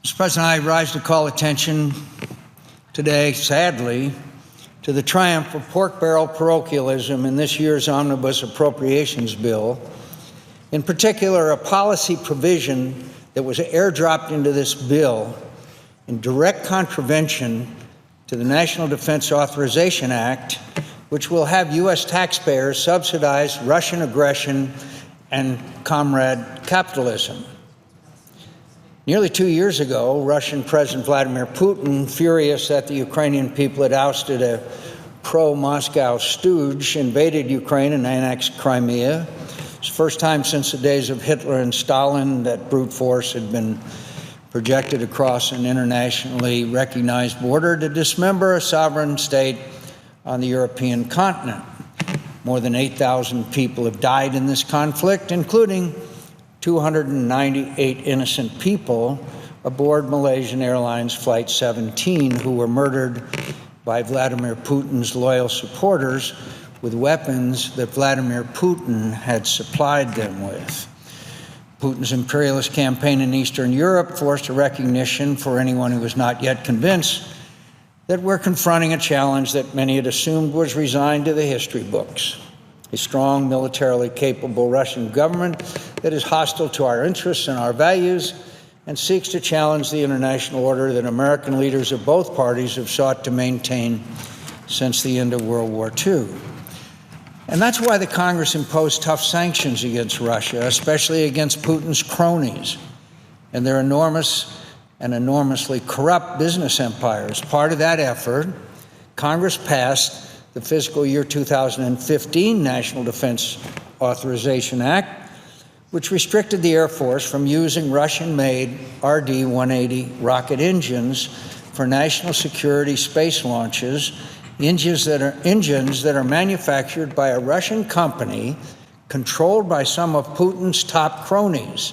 Mr. President, I rise to call attention today, sadly, to the triumph of pork barrel parochialism in this year's omnibus appropriations bill. In particular, a policy provision that was airdropped into this bill in direct contravention to the National Defense Authorization Act, which will have U.S. taxpayers subsidize Russian aggression and comrade capitalism. Nearly 2 years ago, Russian President Vladimir Putin, furious that the Ukrainian people had ousted a pro-Moscow stooge, invaded Ukraine and annexed Crimea. It's the first time since the days of Hitler and Stalin that brute force had been projected across an internationally recognized border to dismember a sovereign state on the European continent. More than 8,000 people have died in this conflict, including 298 innocent people aboard Malaysian Airlines Flight 17 who were murdered by Vladimir Putin's loyal supporters with weapons that Vladimir Putin had supplied them with. Putin's imperialist campaign in Eastern Europe forced a recognition for anyone who was not yet convinced that we're confronting a challenge that many had assumed was resigned to the history books. A strong, militarily capable Russian government that is hostile to our interests and our values and seeks to challenge the international order that American leaders of both parties have sought to maintain since the end of World War II. And that's why the Congress imposed tough sanctions against Russia, especially against Putin's cronies and their enormous and enormously corrupt business empires. Part of that effort, Congress passed the fiscal year 2015 National Defense Authorization Act, which restricted the Air Force from using Russian-made RD-180 rocket engines for national security space launches, engines that are manufactured by a Russian company controlled by some of Putin's top cronies.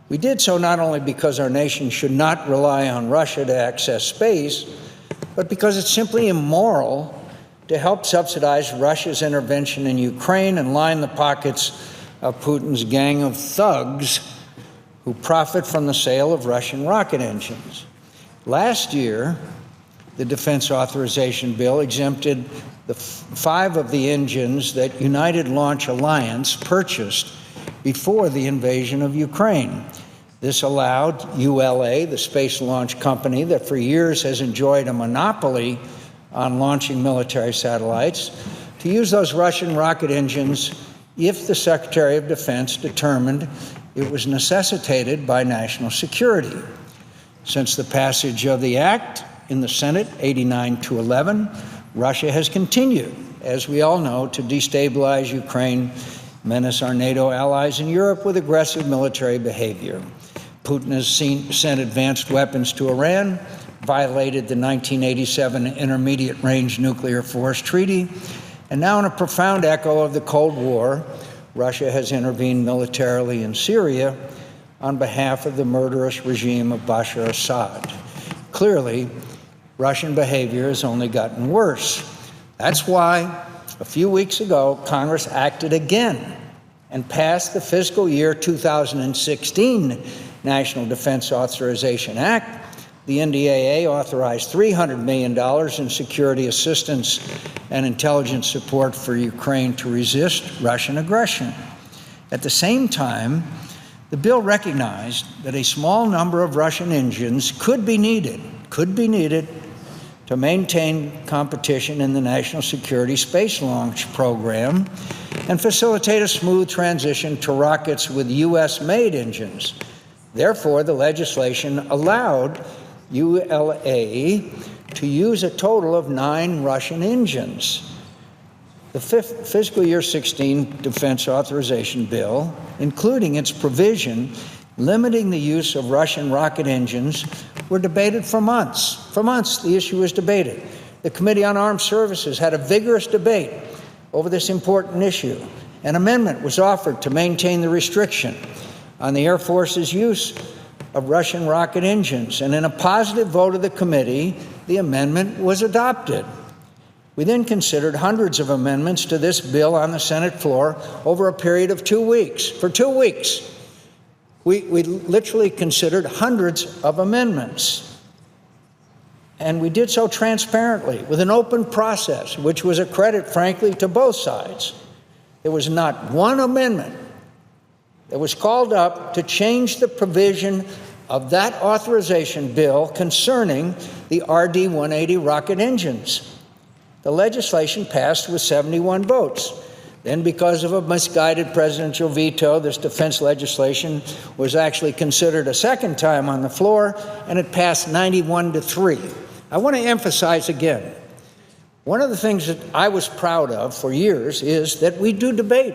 We did so not only because our nation should not rely on Russia to access space, but because it's simply immoral to help subsidize Russia's intervention in Ukraine and line the pockets of Putin's gang of thugs who profit from the sale of Russian rocket engines. Last year, the Defense Authorization Bill exempted the 5 of the engines that United Launch Alliance purchased before the invasion of Ukraine. This allowed ULA, the space launch company that for years has enjoyed a monopoly on launching military satellites, to use those Russian rocket engines if the Secretary of Defense determined it was necessitated by national security. Since the passage of the act in the Senate, 89-11, Russia has continued, as we all know, to destabilize Ukraine, menace our NATO allies in Europe with aggressive military behavior. Putin has sent advanced weapons to Iran, violated the 1987 Intermediate Range Nuclear Force Treaty, and now in a profound echo of the Cold War, Russia has intervened militarily in Syria on behalf of the murderous regime of Bashar Assad. Clearly, Russian behavior has only gotten worse. That's why, a few weeks ago, Congress acted again and passed the fiscal year 2016 National Defense Authorization Act. The NDAA authorized $300 million in security assistance and intelligence support for Ukraine to resist Russian aggression. At the same time, the bill recognized that a small number of Russian engines could be needed to maintain competition in the national security space launch program and facilitate a smooth transition to rockets with U.S.-made engines. Therefore, the legislation allowed ULA to use a total of 9 Russian engines. The fiscal year 16 Defense Authorization Bill, including its provision limiting the use of Russian rocket engines, were debated for months. For months, the issue was debated. The Committee on Armed Services had a vigorous debate over this important issue. An amendment was offered to maintain the restriction on the Air Force's use of Russian rocket engines, and in a positive vote of the committee, the amendment was adopted. We then considered hundreds of amendments to this bill on the Senate floor over a period of 2 weeks. For 2 weeks, We literally considered hundreds of amendments. And we did so transparently, with an open process, which was a credit, frankly, to both sides. There was not one amendment that was called up to change the provision of that authorization bill concerning the RD-180 rocket engines. The legislation passed with 71 votes. Then, because of a misguided presidential veto, this defense legislation was actually considered a second time on the floor, and it passed 91-3. I want to emphasize again, one of the things that I was proud of for years is that we do debate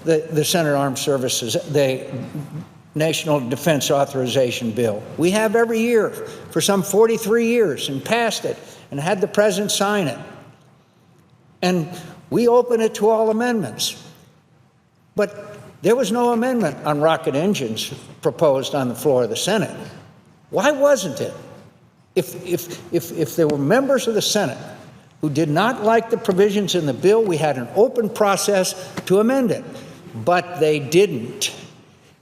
the Senate Armed Services, the National Defense Authorization Bill. We have every year for some 43 years, and passed it and had the president sign it. And we open it to all amendments. But there was no amendment on rocket engines proposed on the floor of the Senate. Why wasn't it? If there were members of the Senate who did not like the provisions in the bill, we had an open process to amend it. But they didn't.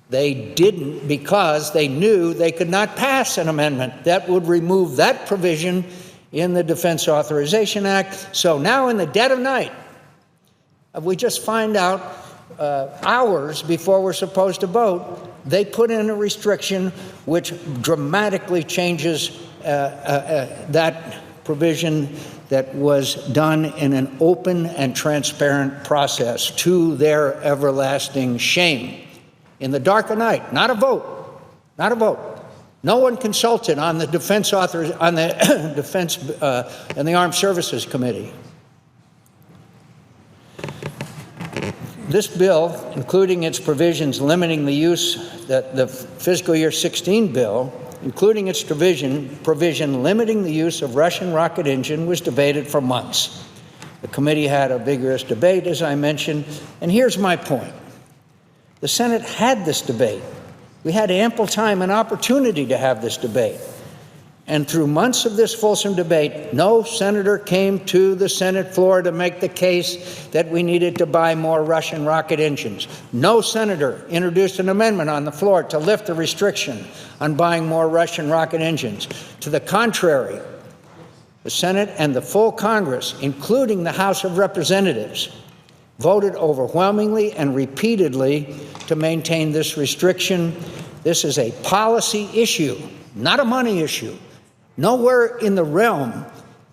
They didn't because they knew they could not pass an amendment that would remove that provision in the Defense Authorization Act. So now in the dead of night, we just find out hours before we're supposed to vote, they put in a restriction which dramatically changes that provision that was done in an open and transparent process, to their everlasting shame. In the dark of night, not a vote, not a vote. No one consulted on the defense and the Armed Services Committee. This bill, including its provisions limiting the use, the fiscal year 16 bill, including its provision limiting the use of Russian rocket engine, was debated for months. The committee had a vigorous debate, as I mentioned, and here's my point. The Senate had this debate. We had ample time and opportunity to have this debate. And through months of this fulsome debate, no senator came to the Senate floor to make the case that we needed to buy more Russian rocket engines. No senator introduced an amendment on the floor to lift the restriction on buying more Russian rocket engines. To the contrary, the Senate and the full Congress, including the House of Representatives, voted overwhelmingly and repeatedly to maintain this restriction. This is a policy issue, not a money issue. Nowhere in the realm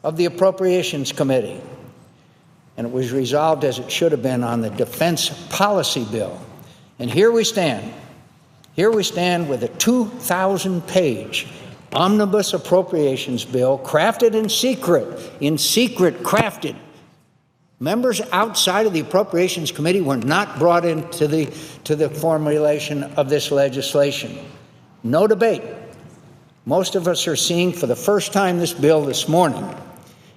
of the Appropriations Committee. And it was resolved as it should have been on the Defense Policy Bill. And here we stand. Here we stand with a 2,000-page omnibus appropriations bill crafted in secret crafted. Members outside of the Appropriations Committee were not brought into the formulation of this legislation. No debate. Most of us are seeing for the first time this bill this morning,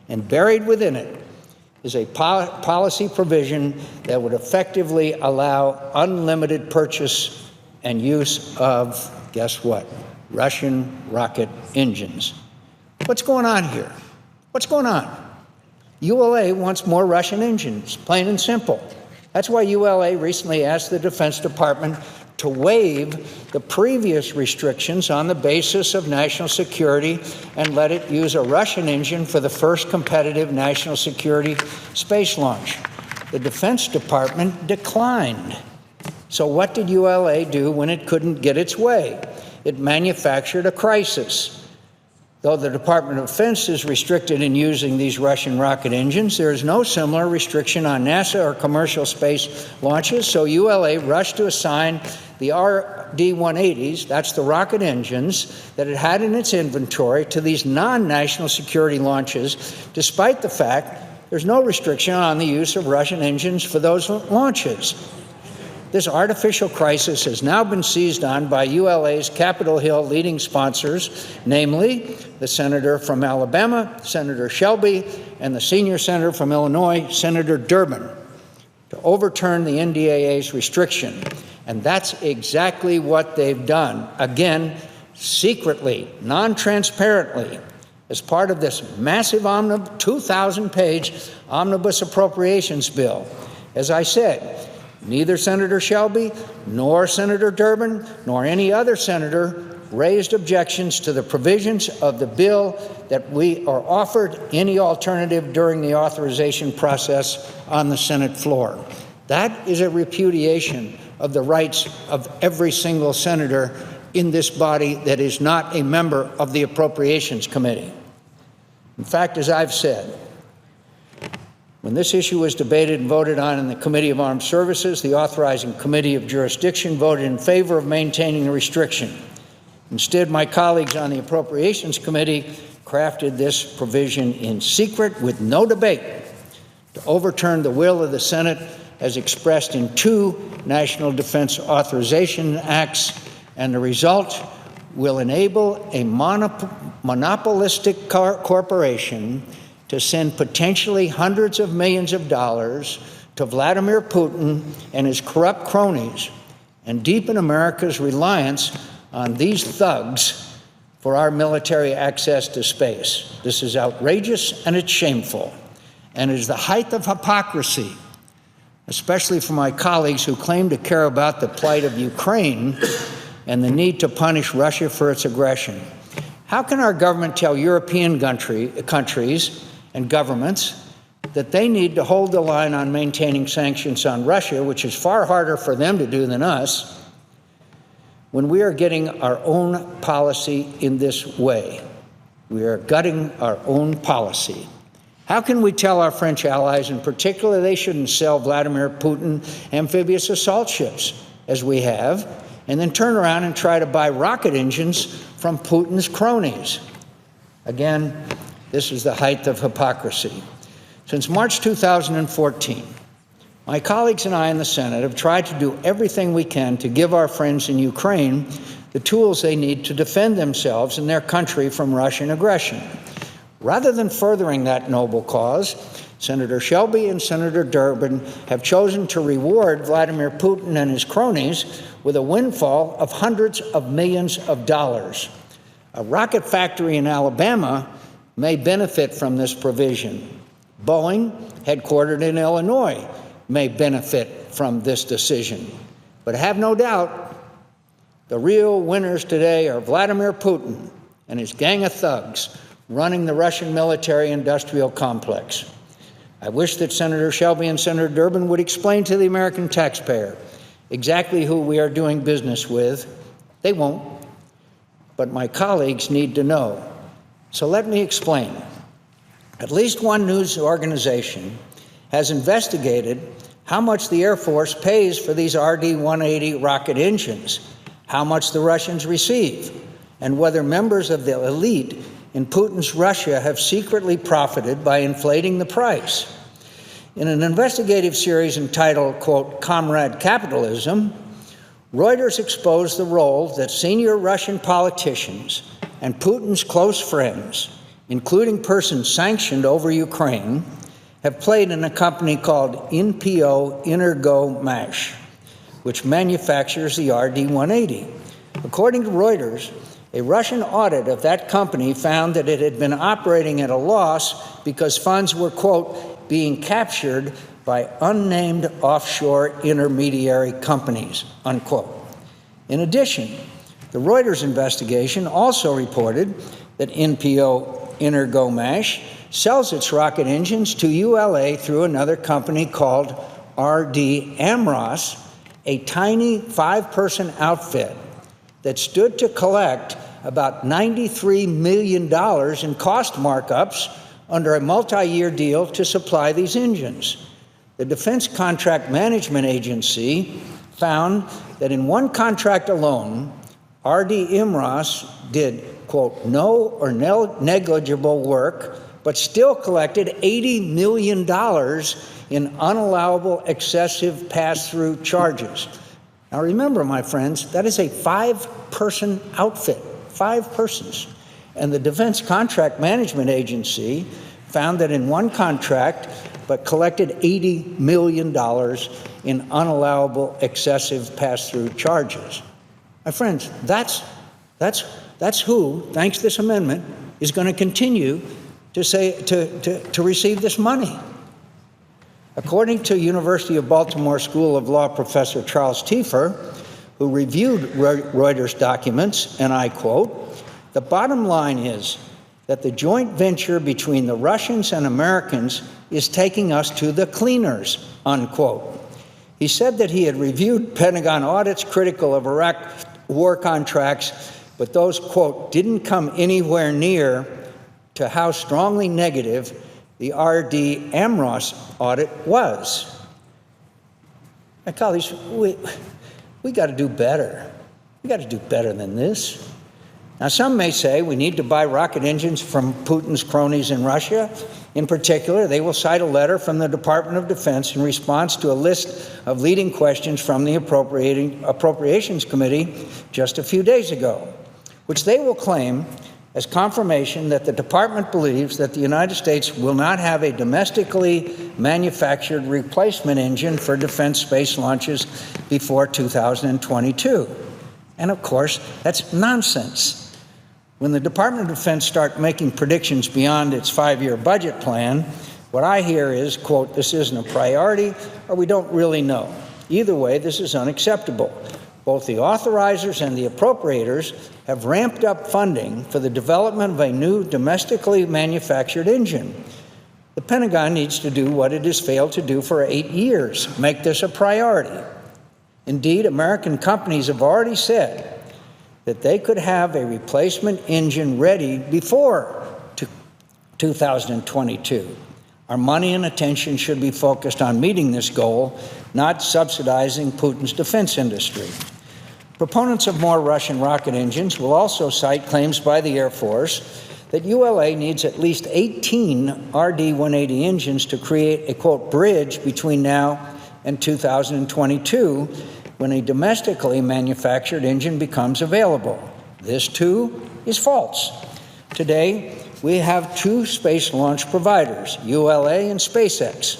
and buried within it is a policy provision that would effectively allow unlimited purchase and use of, guess what, Russian rocket engines. What's going on here? What's going on? ULA wants more Russian engines, plain and simple. That's why ULA recently asked the Defense Department to waive the previous restrictions on the basis of national security and let it use a Russian engine for the first competitive national security space launch. The Defense Department declined. So what did ULA do when it couldn't get its way? It manufactured a crisis. Though the Department of Defense is restricted in using these Russian rocket engines, there is no similar restriction on NASA or commercial space launches, so ULA rushed to assign the RD-180s, that's the rocket engines, that it had in its inventory to these non-national security launches, despite the fact there's no restriction on the use of Russian engines for those launches. This artificial crisis has now been seized on by ULA's Capitol Hill leading sponsors, namely the senator from Alabama, Senator Shelby, and the senior senator from Illinois, Senator Durbin, to overturn the NDAA's restriction. And that's exactly what they've done, again, secretly, non-transparently, as part of this massive 2,000-page omnibus appropriations bill. As I said, Neither Senator Shelby, nor Senator Durbin, nor any other senator raised objections to the provisions of the bill that we are offered any alternative during the authorization process on the Senate floor. That is a repudiation of the rights of every single senator in this body that is not a member of the Appropriations Committee. In fact, as I've said, when this issue was debated and voted on in the Committee of Armed Services, the authorizing Committee of Jurisdiction voted in favor of maintaining the restriction. Instead, my colleagues on the Appropriations Committee crafted this provision in secret with no debate to overturn the will of the Senate as expressed in 2 National Defense Authorization Acts, and the result will enable a monopolistic corporation to send potentially hundreds of millions of dollars to Vladimir Putin and his corrupt cronies and deepen America's reliance on these thugs for our military access to space. This is outrageous and it's shameful, and it is the height of hypocrisy, especially for my colleagues who claim to care about the plight of Ukraine and the need to punish Russia for its aggression. How can our government tell European countries and governments that they need to hold the line on maintaining sanctions on Russia, which is far harder for them to do than us, when we are getting our own policy in this way? We are gutting our own policy. How can we tell our French allies, in particular, they shouldn't sell Vladimir Putin amphibious assault ships, as we have, and then turn around and try to buy rocket engines from Putin's cronies? Again, this is the height of hypocrisy. Since March 2014, my colleagues and I in the Senate have tried to do everything we can to give our friends in Ukraine the tools they need to defend themselves and their country from Russian aggression. Rather than furthering that noble cause, Senator Shelby and Senator Durbin have chosen to reward Vladimir Putin and his cronies with a windfall of hundreds of millions of dollars. A rocket factory in Alabama may benefit from this provision. Boeing, headquartered in Illinois, may benefit from this decision. But have no doubt, the real winners today are Vladimir Putin and his gang of thugs running the Russian military-industrial complex. I wish that Senator Shelby and Senator Durbin would explain to the American taxpayer exactly who we are doing business with. They won't, but my colleagues need to know. So let me explain. At least one news organization has investigated how much the Air Force pays for these RD-180 rocket engines, how much the Russians receive, and whether members of the elite in Putin's Russia have secretly profited by inflating the price. In an investigative series entitled, quote, Comrade Capitalism, Reuters exposed the role that senior Russian politicians and Putin's close friends, including persons sanctioned over Ukraine, have played in a company called NPO Energo-Mash, which manufactures the RD-180. According to Reuters, a Russian audit of that company found that it had been operating at a loss because funds were, quote, being captured by unnamed offshore intermediary companies, unquote. In addition, the Reuters investigation also reported that NPO Energo-Mash sells its rocket engines to ULA through another company called RD Amros, a tiny 5-person outfit that stood to collect about $93 million in cost markups under a multi-year deal to supply these engines. The Defense Contract Management Agency found that in one contract alone, RD Amros did, quote, no or negligible work, but still collected $80 million in unallowable excessive pass-through charges. Now remember, my friends, that is a 5-person outfit, 5 persons. And the Defense Contract Management Agency found that in one contract, but collected $80 million in unallowable excessive pass-through charges. My friends, that's who, thanks to this amendment, is going to continue to receive this money. According to University of Baltimore School of Law professor Charles Tiefer, who reviewed Reuters documents, and I quote, "The bottom line is that the joint venture between the Russians and Americans is taking us to the cleaners," unquote. He said that he had reviewed Pentagon audits critical of Iraq war contracts, but those, quote, "didn't come anywhere near to how strongly negative the R.D. Amros audit was." My colleagues, we got to do better. We got to do better than this. Now, some may say we need to buy rocket engines from Putin's cronies in Russia. In particular, they will cite a letter from the Department of Defense in response to a list of leading questions from the Appropriations Committee just a few days ago, which they will claim as confirmation that the department believes that the United States will not have a domestically manufactured replacement engine for defense space launches before 2022. And of course, that's nonsense. When the Department of Defense starts making predictions beyond its 5-year budget plan, what I hear is, quote, "this isn't a priority," or "we don't really know." Either way, this is unacceptable. Both the authorizers and the appropriators have ramped up funding for the development of a new domestically manufactured engine. The Pentagon needs to do what it has failed to do for 8 years, make this a priority. Indeed, American companies have already said that they could have a replacement engine ready before 2022. Our money and attention should be focused on meeting this goal, not subsidizing Putin's defense industry. Proponents of more Russian rocket engines will also cite claims by the Air Force that ULA needs at least 18 RD-180 engines to create a, quote, "bridge between now and 2022, when a domestically manufactured engine becomes available." This, too, is false. Today, we have 2 space launch providers, ULA and SpaceX,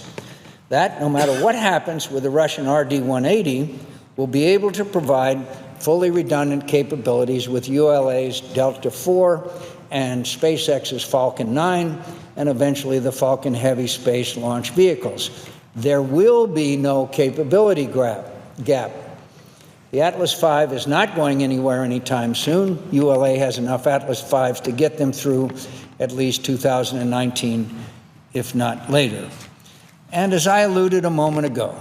that, no matter what happens with the Russian RD-180, will be able to provide fully redundant capabilities with ULA's Delta IV and SpaceX's Falcon 9, and eventually the Falcon Heavy space launch vehicles. There will be no capability gap. The Atlas V is not going anywhere anytime soon. ULA has enough Atlas Vs to get them through at least 2019, if not later. And as I alluded a moment ago,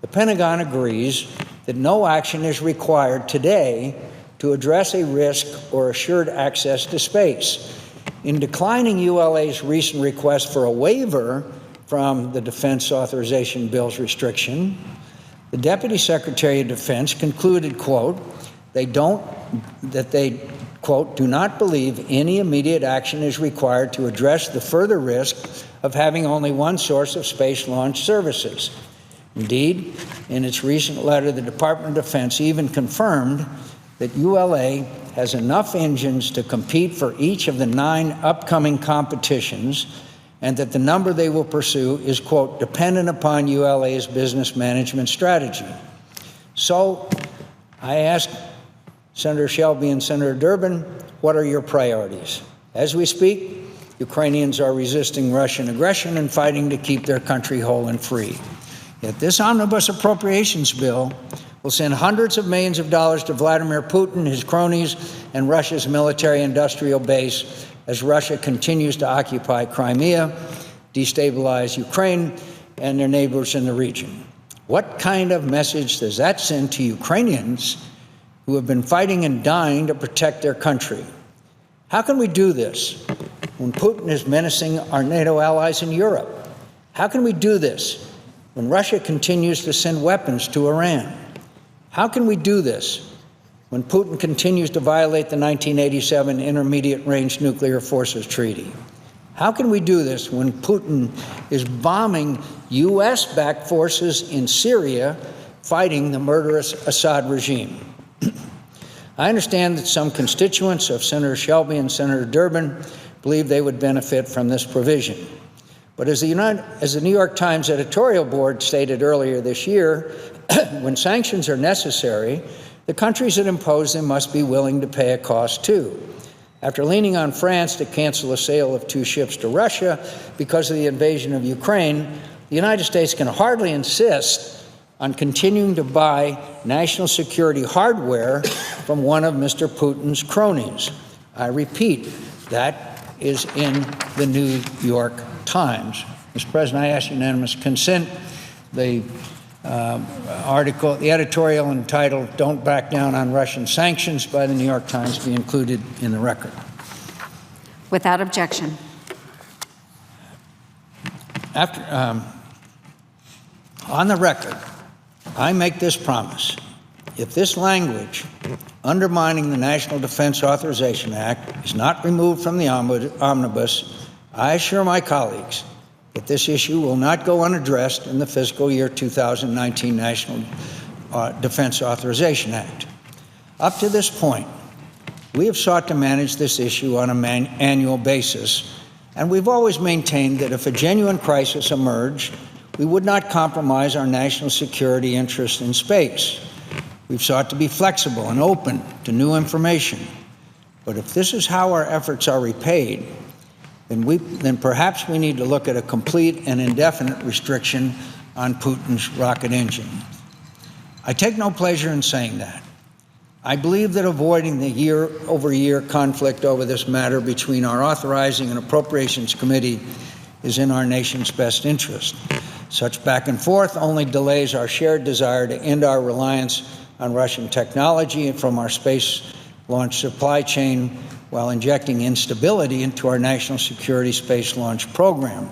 the Pentagon agrees that no action is required today to address a risk or assured access to space. In declining ULA's recent request for a waiver from the Defense Authorization Bill's restriction, the Deputy Secretary of Defense concluded, quote, they, quote, "do not believe any immediate action is required to address the further risk of having only one source of space launch services." Indeed, in its recent letter, the Department of Defense even confirmed that ULA has enough engines to compete for each of the 9 upcoming competitions, and that the number they will pursue is, quote, "dependent upon ULA's business management strategy." So I ask Senator Shelby and Senator Durbin, what are your priorities? As we speak, Ukrainians are resisting Russian aggression and fighting to keep their country whole and free. Yet this omnibus appropriations bill will send hundreds of millions of dollars to Vladimir Putin, his cronies, and Russia's military-industrial base as Russia continues to occupy Crimea, destabilize Ukraine, and their neighbors in the region. What kind of message does that send to Ukrainians who have been fighting and dying to protect their country? How can we do this when Putin is menacing our NATO allies in Europe? How can we do this when Russia continues to send weapons to Iran? How can we do this when Putin continues to violate the 1987 Intermediate-Range Nuclear Forces Treaty? How can we do this when Putin is bombing U.S.-backed forces in Syria fighting the murderous Assad regime? I understand that some constituents of Senator Shelby and Senator Durbin believe they would benefit from this provision. But as the New York Times editorial board stated earlier this year, when sanctions are necessary, the countries that impose them must be willing to pay a cost too. After leaning on France to cancel the sale of 2 ships to Russia because of the invasion of Ukraine, the United States can hardly insist on continuing to buy national security hardware from one of Mr. Putin's cronies. I repeat, that is in the New York Times. Mr. President, I ask unanimous consent. The article, the editorial entitled "Don't Back Down on Russian Sanctions" by the New York Times be included in the record. Without objection. On the record, I make this promise. If this language undermining the National Defense Authorization Act is not removed from the omnibus, I assure my colleagues that this issue will not go unaddressed in the fiscal year 2019 National Defense Authorization Act. Up to this point, we have sought to manage this issue on an annual basis, and we've always maintained that if a genuine crisis emerged, we would not compromise our national security interest in space. We've sought to be flexible and open to new information. But if this is how our efforts are repaid, then perhaps we need to look at a complete and indefinite restriction on Putin's rocket engine. I take no pleasure in saying that. I believe that avoiding the year-over-year conflict over this matter between our Authorizing and Appropriations Committee is in our nation's best interest. Such back and forth only delays our shared desire to end our reliance on Russian technology and from our space launch supply chain while injecting instability into our national security space launch program.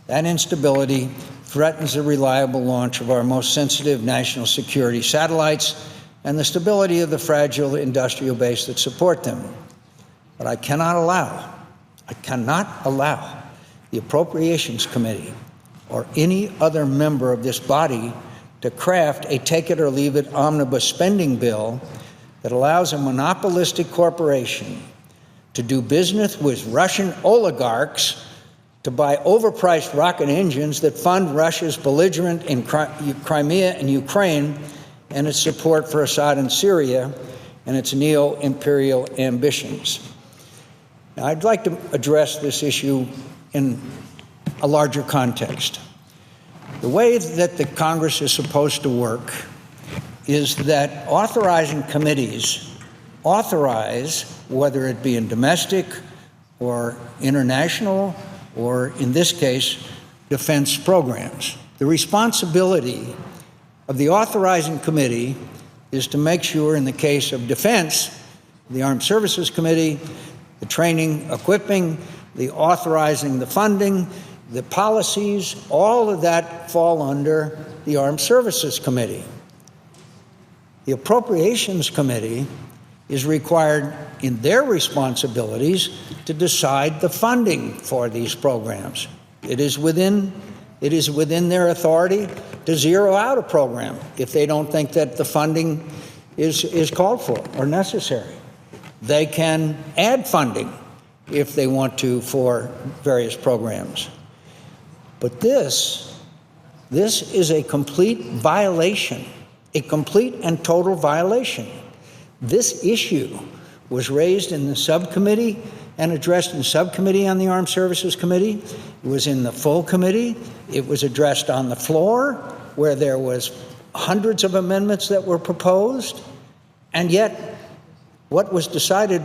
That instability threatens the reliable launch of our most sensitive national security satellites and the stability of the fragile industrial base that support them. But I cannot allow the Appropriations Committee or any other member of this body to craft a take-it-or-leave-it omnibus spending bill that allows a monopolistic corporation to do business with Russian oligarchs to buy overpriced rocket engines that fund Russia's belligerent in Crimea and Ukraine and its support for Assad in Syria and its neo-imperial ambitions. Now, I'd like to address this issue in a larger context. The way that the Congress is supposed to work is that authorizing committees authorize, whether it be in domestic or international, or in this case, defense programs. The responsibility of the authorizing committee is to make sure, in the case of defense, the Armed Services Committee, the training, equipping, the authorizing the funding, the policies, all of that fall under the Armed Services Committee. The Appropriations Committee is required in their responsibilities to decide the funding for these programs. It is within their authority to zero out a program if they don't think that the funding is called for or necessary. They can add funding if they want to for various programs. But this is a complete violation, a complete and total violation. This issue was raised in the subcommittee and addressed in the subcommittee on the Armed Services Committee. It was in the full committee. It was addressed on the floor, where there was hundreds of amendments that were proposed. And yet, what was decided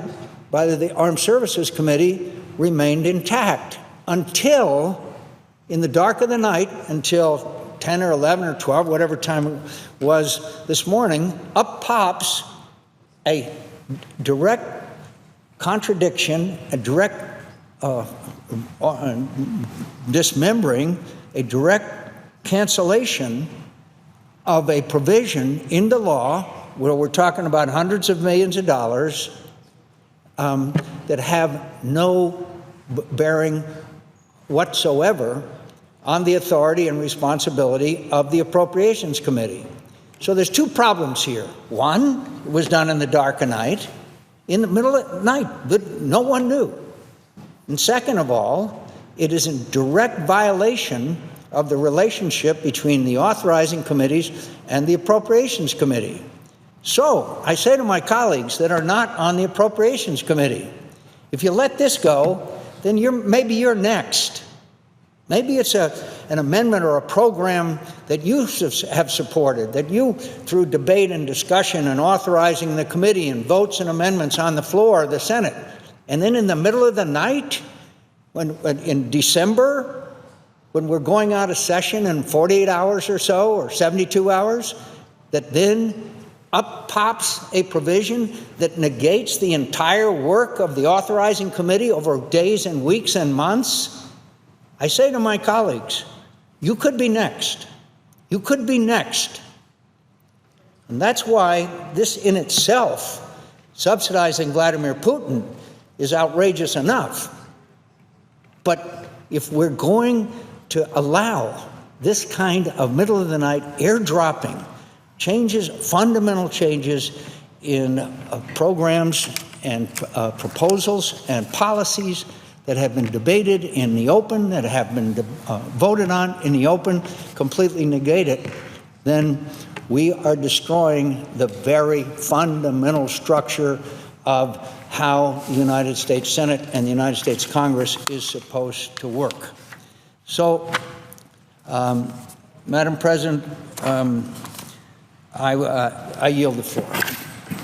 by the Armed Services Committee remained intact until, in the dark of the night, until 10 or 11 or 12, whatever time it was this morning, up pops a direct contradiction, a direct dismembering, a direct cancellation of a provision in the law where we're talking about hundreds of millions of dollars that have no bearing whatsoever on the authority and responsibility of the Appropriations Committee. So there's two problems here. One, it was done in the dark of night, in the middle of the night, but no one knew. And second of all, it is in direct violation of the relationship between the authorizing committees and the Appropriations Committee. So I say to my colleagues that are not on the Appropriations Committee, if you let this go, then maybe you're next. Maybe it's an amendment or a program that you have supported, that you, through debate and discussion and authorizing the committee and votes and amendments on the floor of the Senate, and then in the middle of the night, when in December, when we're going out of session in 48 hours or so, or 72 hours, that then up pops a provision that negates the entire work of the authorizing committee over days and weeks and months. I say to my colleagues, you could be next. You could be next. And that's why this in itself, subsidizing Vladimir Putin, is outrageous enough. But if we're going to allow this kind of middle-of-the-night airdropping, fundamental changes in programs and proposals and policies that have been debated in the open, that have been voted on in the open, completely negate it, then we are destroying the very fundamental structure of how the United States Senate and the United States Congress is supposed to work. So, Madam President, I yield the floor.